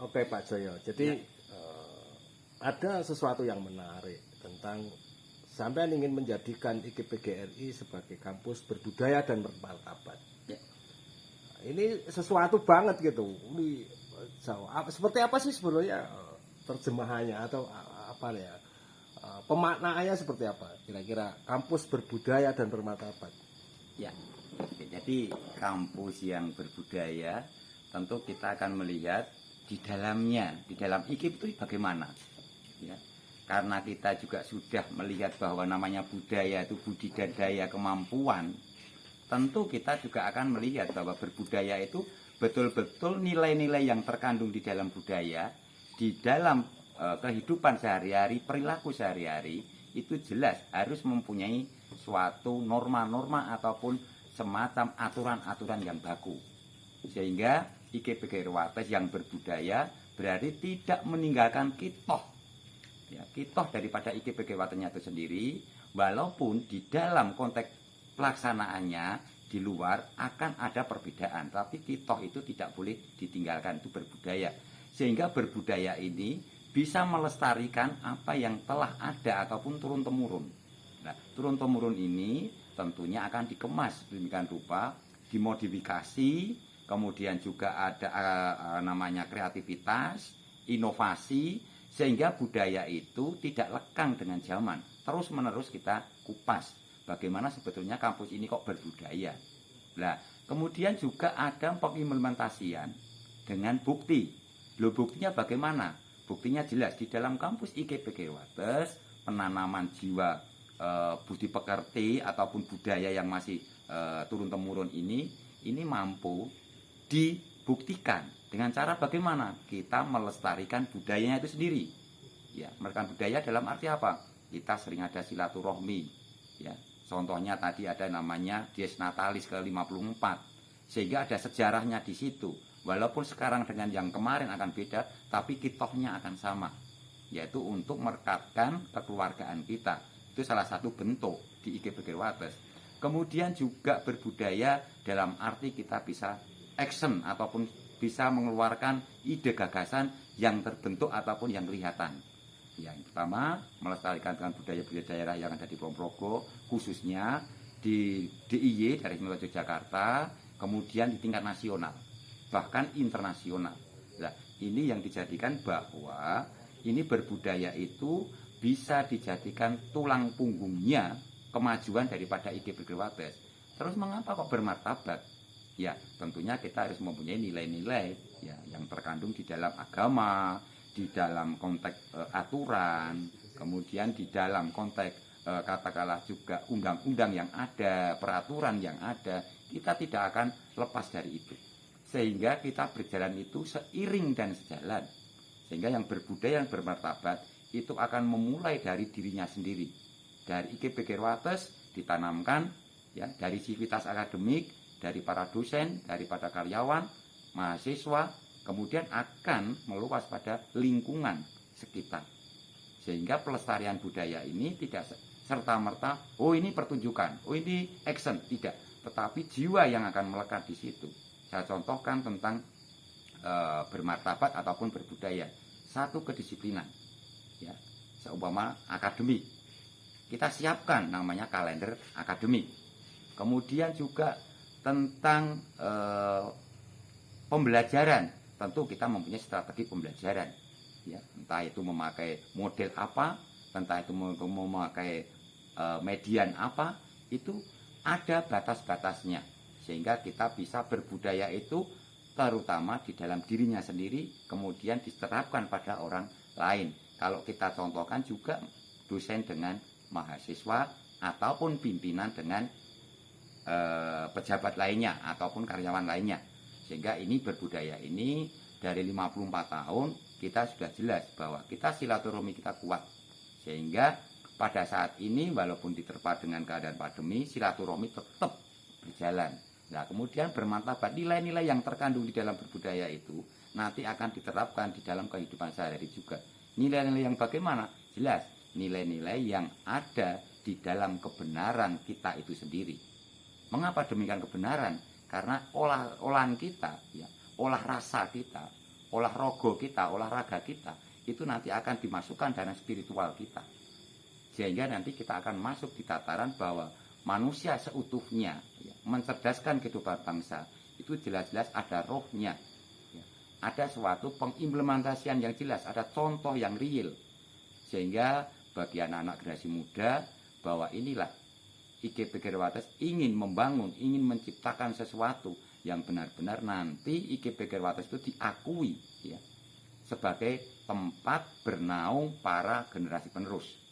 Oke Pak Joyo, jadi ada sesuatu yang menarik tentang sampean ingin menjadikan IKPGRI sebagai kampus berbudaya dan bermartabat. Ya. Ini sesuatu banget gitu. Ini seperti apa sih sebenarnya terjemahannya atau apa ya? Pemaknaannya seperti apa? Kira-kira kampus berbudaya dan bermartabat. Ya, oke. Jadi kampus yang berbudaya tentu kita akan melihat di dalamnya, di dalam IKIP itu bagaimana. Ya, karena kita juga sudah melihat bahwa namanya budaya itu budi dan daya kemampuan, tentu kita juga akan melihat bahwa berbudaya itu betul-betul nilai-nilai yang terkandung di dalam budaya, di dalam kehidupan sehari-hari, perilaku sehari-hari, itu jelas harus mempunyai suatu norma-norma ataupun semacam aturan-aturan yang baku. Sehingga IKPGRI Wates yang berbudaya berarti tidak meninggalkan kitoh. Ya, kitoh daripada IKPGRI Watesnya itu sendiri, walaupun di dalam konteks pelaksanaannya di luar akan ada perbedaan, tapi kitoh itu tidak boleh ditinggalkan, itu berbudaya. Sehingga berbudaya ini bisa melestarikan apa yang telah ada ataupun turun-temurun. Nah, turun-temurun ini tentunya akan dikemas demikian rupa, dimodifikasi, kemudian juga ada namanya kreativitas, inovasi, sehingga budaya itu tidak lekang dengan zaman. Terus-menerus kita kupas bagaimana sebetulnya kampus ini kok berbudaya. Nah, kemudian juga ada pengimplementasian dengan bukti. Loh, buktinya bagaimana? Buktinya jelas di dalam kampus IKPGRI Wates, penanaman jiwa budi pekerti ataupun budaya yang masih turun-temurun ini mampu dibuktikan dengan cara bagaimana kita melestarikan budayanya itu sendiri. Ya, melestarikan budaya dalam arti apa? Kita sering ada silaturahmi. Ya, contohnya tadi ada namanya Dies Natalis ke-54, sehingga ada sejarahnya di situ. Walaupun sekarang dengan yang kemarin akan beda, tapi kitohnya akan sama, yaitu untuk merekatkan kekeluargaan kita. Itu salah satu bentuk di IKPGRI Wates. Kemudian juga berbudaya dalam arti kita bisa action ataupun bisa mengeluarkan ide gagasan yang terbentuk ataupun yang kelihatan. Yang pertama, melestarikan dengan budaya-budaya daerah yang ada di Kulon Progo, khususnya di DIY dari Yogyakarta, kemudian di tingkat nasional, bahkan internasional. Nah, ini yang dijadikan bahwa ini berbudaya itu bisa dijadikan tulang punggungnya kemajuan daripada IKPGRI Wates. Terus mengapa kok bermartabat? Ya, tentunya kita harus mempunyai nilai-nilai ya yang terkandung di dalam agama, di dalam konteks aturan, kemudian di dalam konteks katakanlah juga undang-undang yang ada, peraturan yang ada, kita tidak akan lepas dari itu. Sehingga kita berjalan itu seiring dan sejalan. Sehingga yang berbudaya, yang bermartabat itu akan memulai dari dirinya sendiri. Dari IKPGRI Wates ditanamkan ya dari civitas akademik, dari para dosen, daripada karyawan, mahasiswa, kemudian akan meluas pada lingkungan sekitar. Sehingga pelestarian budaya ini tidak serta-merta, oh ini pertunjukan, oh ini action, tidak. Tetapi jiwa yang akan melekat di situ. Saya contohkan tentang bermartabat ataupun berbudaya. Satu kedisiplinan, ya, seumpama akademik. Kita siapkan namanya kalender akademik. Kemudian juga tentang pembelajaran, tentu kita mempunyai strategi pembelajaran. Ya, entah itu memakai model apa, entah itu memakai median apa, itu ada batas-batasnya. Sehingga kita bisa berbudaya itu terutama di dalam dirinya sendiri, kemudian diterapkan pada orang lain. Kalau kita contohkan juga dosen dengan mahasiswa ataupun pimpinan dengan pejabat lainnya ataupun karyawan lainnya. Sehingga ini berbudaya ini dari 54 tahun kita sudah jelas bahwa kita silaturahmi kita kuat. Sehingga pada saat ini walaupun diterpa dengan keadaan pandemi, silaturahmi tetap berjalan. Nah, kemudian bermartabat, nilai-nilai yang terkandung di dalam berbudaya itu nanti akan diterapkan di dalam kehidupan sehari-hari juga. Nilai-nilai yang bagaimana? Jelas, nilai-nilai yang ada di dalam kebenaran kita itu sendiri. Mengapa demikian kebenaran? Karena olahan kita, ya, olah rasa kita, olahraga kita, itu nanti akan dimasukkan dalam spiritual kita. Sehingga nanti kita akan masuk di tataran bahwa manusia seutuhnya ya, mencerdaskan kehidupan bangsa, itu jelas-jelas ada rohnya. Ya. Ada suatu pengimplementasian yang jelas, ada contoh yang real. Sehingga bagi anak-anak generasi muda, bahwa inilah IKP Gerwates ingin membangun, ingin menciptakan sesuatu yang benar-benar nanti IKP Gerwates itu diakui ya, sebagai tempat bernaung para generasi penerus.